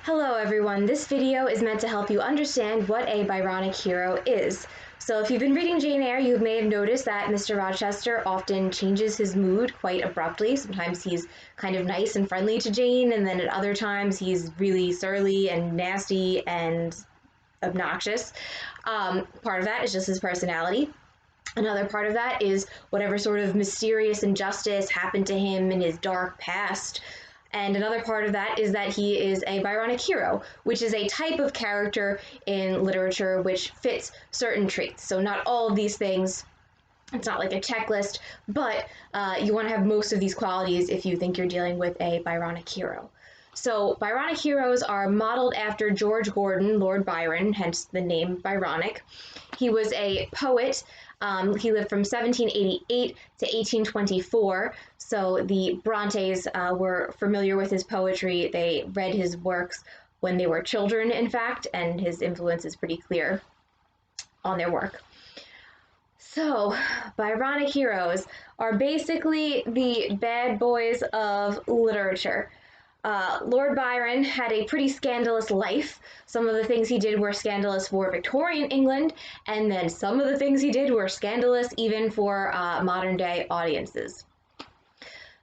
Hello everyone, this video is meant to help you understand what a Byronic hero is. So if you've been reading Jane Eyre, you may have noticed that Mr. Rochester often changes his mood quite abruptly. Sometimes he's kind of nice and friendly to Jane, and then at other times he's really surly and nasty and obnoxious. Part of that is just his personality. Another part of that is whatever sort of mysterious injustice happened to him in his dark past. And another part of that is that he is a Byronic hero, which is a type of character in literature which fits certain traits. So not all of these things, it's not like a checklist, but you want to have most of these qualities if you think you're dealing with a Byronic hero. So Byronic heroes are modeled after George Gordon, Lord Byron, hence the name Byronic. He was a poet. He lived from 1788 to 1824, so the Brontes were familiar with his poetry. They read his works when they were children, in fact, and his influence is pretty clear on their work. So, Byronic heroes are basically the bad boys of literature. Lord Byron had a pretty scandalous life. Some of the things he did were scandalous for Victorian England, and then some of the things he did were scandalous even for modern day audiences.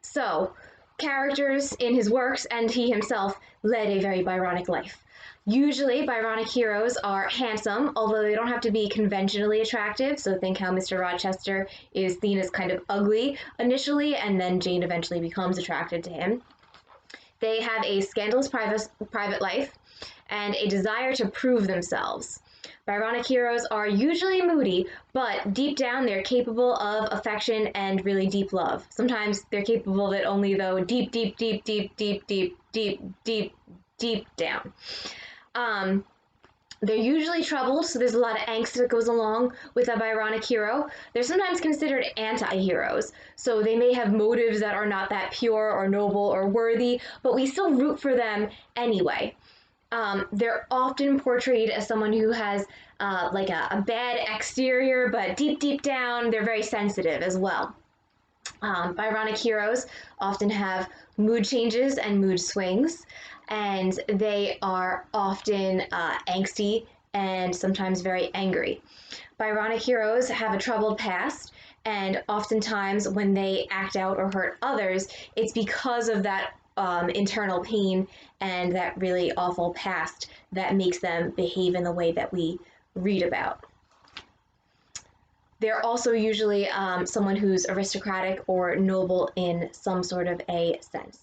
So, characters in his works and he himself led a very Byronic life. Usually, Byronic heroes are handsome, although they don't have to be conventionally attractive. So think how Mr. Rochester is seen as kind of ugly initially, and then Jane eventually becomes attracted to him. They have a scandalous private life and a desire to prove themselves. Byronic heroes are usually moody, but deep down they're capable of affection and really deep love. Sometimes they're capable of it only though deep down. They're usually troubled, so there's a lot of angst that goes along with a Byronic hero. They're sometimes considered anti-heroes, so they may have motives that are not that pure or noble or worthy, but we still root for them anyway. They're often portrayed as someone who has like a bad exterior, but deep down, they're very sensitive as well. Byronic heroes often have mood changes and mood swings, and they are often angsty and sometimes very angry. Byronic heroes have a troubled past, and oftentimes when they act out or hurt others, it's because of that internal pain and that really awful past that makes them behave in the way that we read about. They're also usually someone who's aristocratic or noble in some sort of a sense.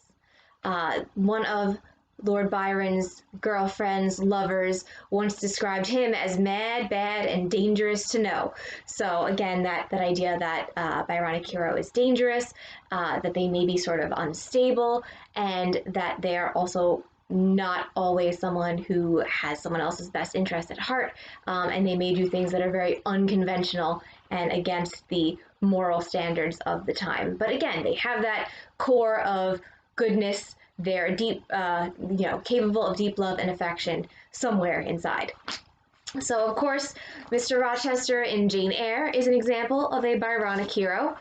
One of Lord Byron's girlfriend's lovers once described him as mad, bad, and dangerous to know. So again, that idea that Byronic hero is dangerous, that they may be sort of unstable, and that they are also not always someone who has someone else's best interest at heart, and they may do things that are very unconventional and against the moral standards of the time. But again, they have that core of goodness. They're deep, capable of deep love and affection somewhere inside. So, of course, Mr. Rochester in Jane Eyre is an example of a Byronic hero.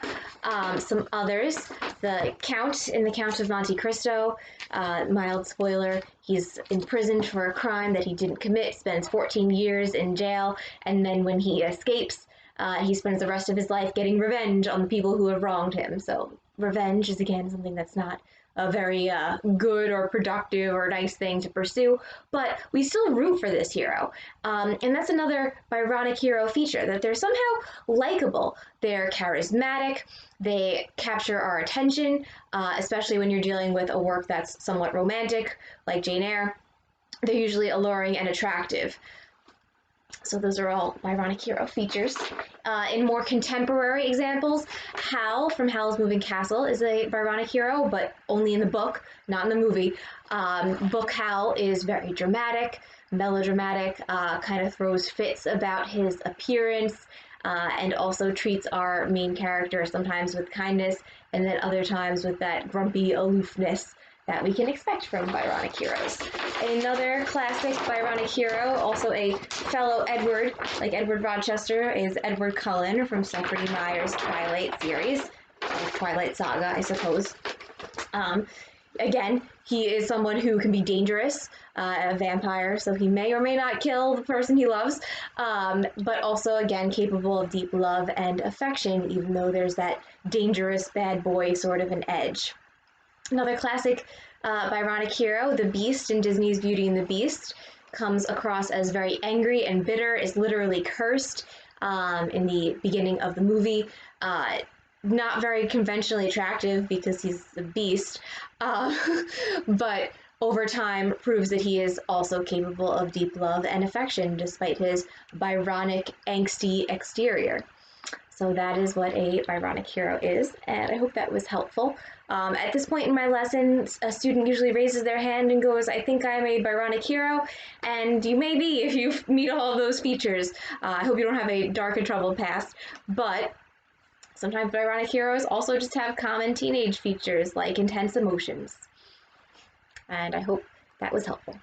Some others, the Count in the Count of Monte Cristo, mild spoiler, he's imprisoned for a crime that he didn't commit, spends 14 years in jail, and then when he escapes, he spends the rest of his life getting revenge on the people who have wronged him. So revenge is, again, something that's not a very good or productive or nice thing to pursue, but we still root for this hero. And that's another Byronic hero feature, that they're somehow likable. They're charismatic, they capture our attention, especially when you're dealing with a work that's somewhat romantic, like Jane Eyre. They're usually alluring and attractive. So those are all Byronic hero features. In more contemporary examples, Hal from Howl's Moving Castle is a Byronic hero, but only in the book, not in the movie. Book Hal is very dramatic, melodramatic, kind of throws fits about his appearance, and also treats our main character sometimes with kindness, and then other times with that grumpy aloofness that we can expect from Byronic heroes. Another classic Byronic hero, also a fellow Edward, like Edward Rochester, is Edward Cullen from Stephanie Meyer's Twilight series, or Twilight Saga, I suppose. Again, he is someone who can be dangerous, a vampire, so he may or may not kill the person he loves, but also, again, capable of deep love and affection, even though there's that dangerous bad boy sort of an edge. Another classic Byronic hero, the Beast in Disney's Beauty and the Beast, comes across as very angry and bitter, is literally cursed in the beginning of the movie. Not very conventionally attractive because he's a beast, uh, but over time proves that he is also capable of deep love and affection despite his Byronic, angsty exterior. So that is what a Byronic hero is, and I hope that was helpful. At this point in my lesson, a student usually raises their hand and goes, I think I'm a Byronic hero, and you may be if you meet all of those features. I hope you don't have a dark and troubled past, but sometimes Byronic heroes also just have common teenage features like intense emotions. And I hope that was helpful.